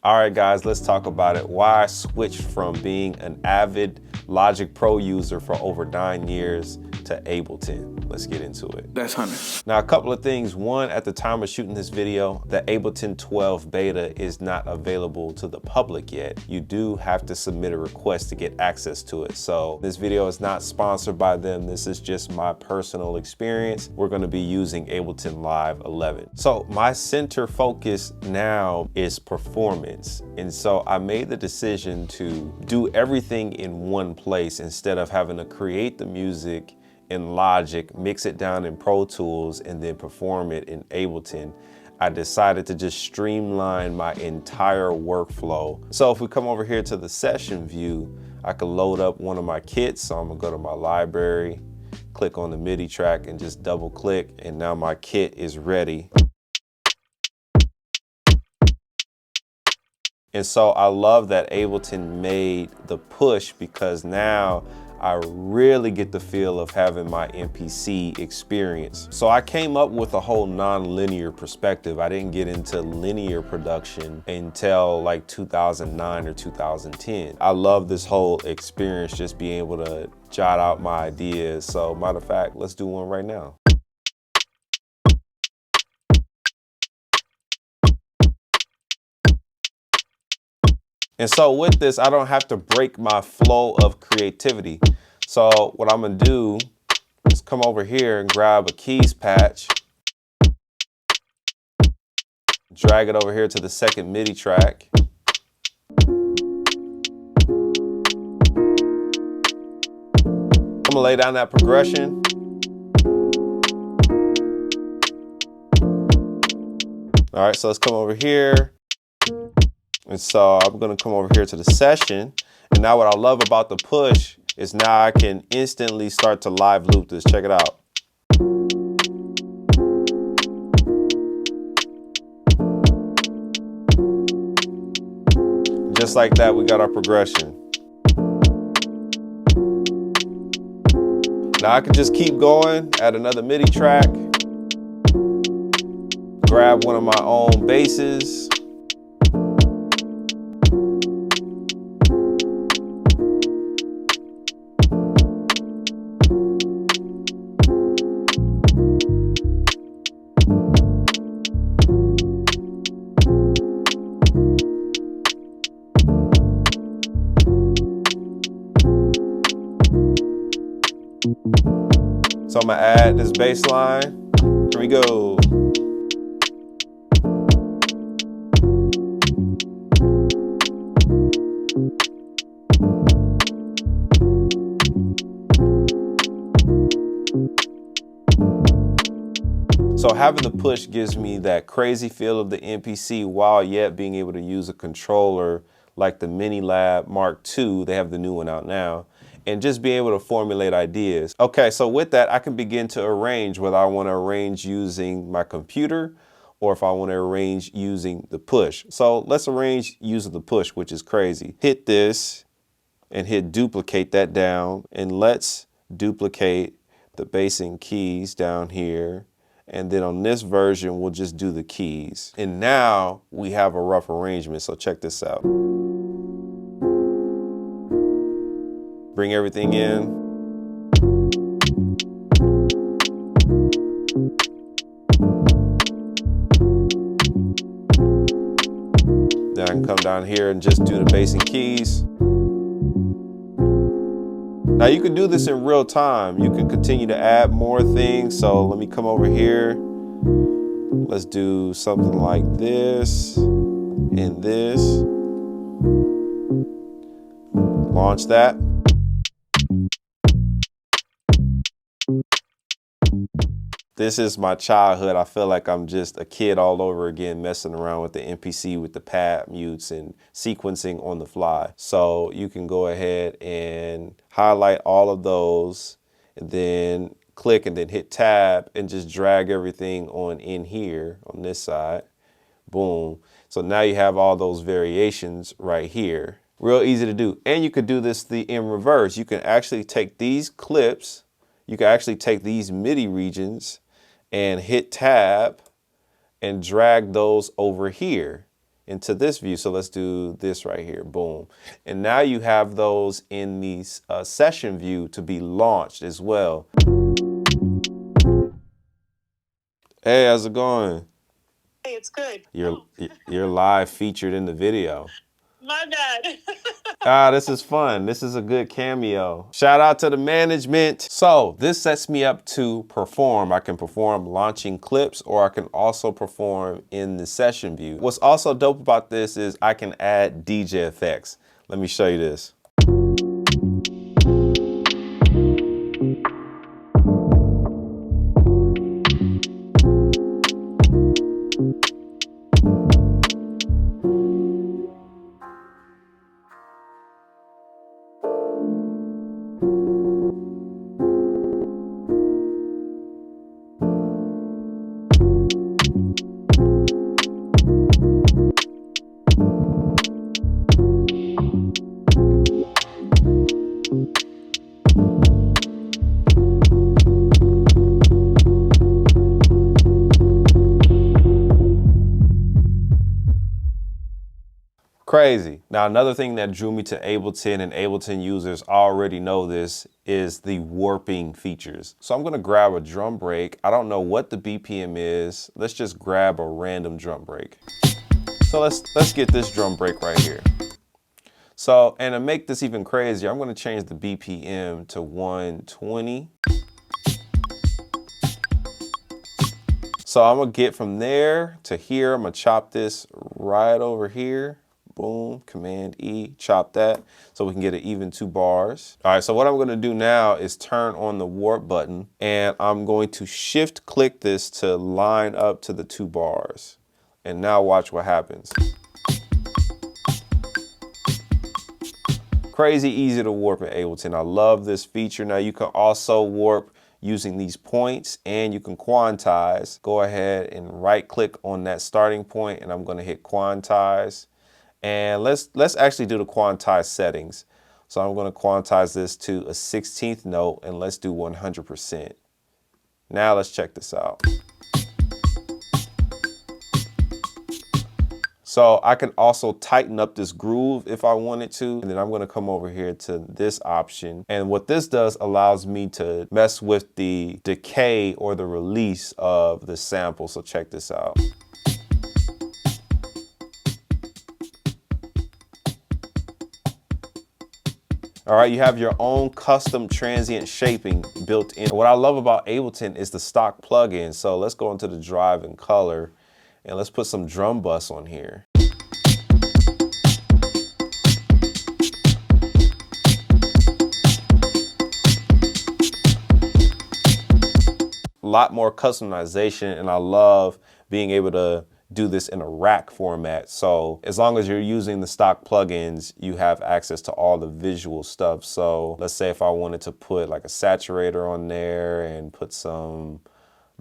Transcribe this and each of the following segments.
All right, guys, let's talk about it. Why I switched from being an avid Logic Pro user for over 9 years to Ableton. Let's get into it. That's Hunter. Now, a couple of things. One, at the time of shooting this video, the Ableton 12 beta is not available to the public yet. You do have to submit a request to get access to it. So this video is not sponsored by them. This is just my personal experience. We're going to be using Ableton Live 11. So my center focus now is performance. And so I made the decision to do everything in one place instead of having to create the music in Logic, mix it down in Pro Tools, and then perform it in Ableton. I decided to just streamline my entire workflow. So if we come over here to the session view, I can load up one of my kits. So I'm gonna go to my library, click on the MIDI track and just double click, and now my kit is ready. And so I love that Ableton made the push, because now I really get the feel of having my MPC experience. So I came up with a whole non-linear perspective. I didn't get into linear production until like 2009 or 2010. I love this whole experience, just being able to jot out my ideas. So matter of fact, let's do one right now. And so with this, I don't have to break my flow of creativity. So what I'm gonna do is come over here and grab a keys patch, drag it over here to the second MIDI track. I'm gonna lay down that progression. All right, so let's come over here. And so I'm gonna come over here to the session. And now what I love about the push is now I can instantly start to live loop this. Check it out. Just like that, we got our progression. Now I can just keep going, add another MIDI track, grab one of my own basses, so I'm gonna add this bass line. Here we go. So having the push gives me that crazy feel of the MPC while yet being able to use a controller like the Mini Lab Mark II. They have the new one out now. And just be able to formulate ideas. Okay, so with that, I can begin to arrange, whether I want to arrange using my computer or if I want to arrange using the push. So let's arrange using the push, which is crazy. Hit this and hit duplicate that down, and let's duplicate the bass and keys down here. And then on this version, we'll just do the keys. And now we have a rough arrangement, so check this out. Bring everything in. Then I can come down here and just do the bass and keys. Now you can do this in real time. You can continue to add more things. So let me come over here. Let's do something like this and this. Launch that. This is my childhood. I feel like I'm just a kid all over again, messing around with the MPC with the pad mutes and sequencing on the fly. So you can go ahead and highlight all of those and then click and then hit tab and just drag everything on in here on this side. Boom. So now you have all those variations right here. Real easy to do. And you could do this in reverse. You can actually take these clips, you can actually take these MIDI regions and hit tab and drag those over here. into this view. So let's do this right here, boom. And now you have those in the session view to be launched as well. Hey, how's it going? Hey, it's good. You're live featured in the video. My bad. This is fun. This is a good cameo. Shout out to the management. So this sets me up to perform. I can perform launching clips, or I can also perform in the session view. What's also dope about this is I can add DJ effects. Let me show you this. Crazy. Now, another thing that drew me to Ableton, and Ableton users already know this, is the warping features. So I'm gonna grab a drum break. I don't know what the BPM is. Let's just grab a random drum break. So let's get this drum break right here. So, and to make this even crazier, I'm gonna change the BPM to 120. So I'm gonna get from there to here. I'm gonna chop this right over here. Boom, Command E, chop that so we can get an even 2 bars. All right, so what I'm gonna do now is turn on the warp button, and I'm going to shift click this to line up to the 2 bars. And now watch what happens. Crazy easy to warp in Ableton. I love this feature. Now you can also warp using these points, and you can quantize. Go ahead and right click on that starting point, and I'm gonna hit quantize. And let's actually do the quantize settings. So I'm going to quantize this to a 16th note, and let's do 100%. Now let's check this out. So I can also tighten up this groove if I wanted to. And then I'm going to come over here to this option. And what this does allows me to mess with the decay or the release of the sample. So check this out. All right, you have your own custom transient shaping built in. What I love about Ableton is the stock plugin. So let's go into the drive and color, and let's put some drum bus on here. A lot more customization, and I love being able to do this in a rack format. So as long as you're using the stock plugins, you have access to all the visual stuff. So let's say if I wanted to put like a saturator on there and put some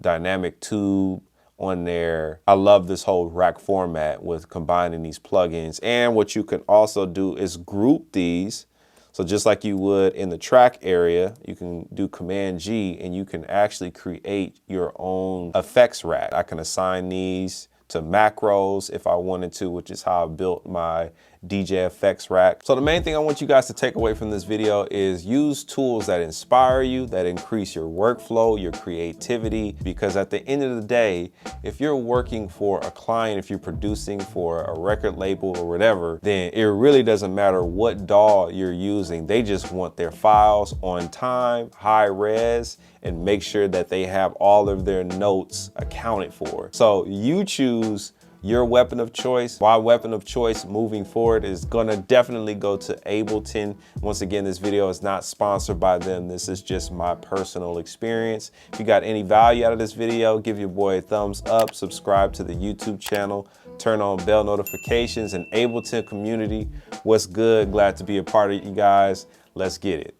dynamic tube on there. I love this whole rack format with combining these plugins. And what you can also do is group these. So just like you would in the track area, you can do Command G, and you can actually create your own effects rack. I can assign these to macros if I wanted to, which is how I built my DJ effects rack. So the main thing I want you guys to take away from this video is use tools that inspire you, that increase your workflow, your creativity, because at the end of the day, if you're working for a client, if you're producing for a record label or whatever, then it really doesn't matter what DAW you're using. They just want their files on time, high res, and make sure that they have all of their notes accounted for. So you choose your weapon of choice. My weapon of choice moving forward is gonna definitely go to Ableton. Once again, this video is not sponsored by them. This is just my personal experience. If you got any value out of this video, give your boy a thumbs up, subscribe to the YouTube channel, turn on bell notifications, and Ableton community. What's good? Glad to be a part of you guys. Let's get it.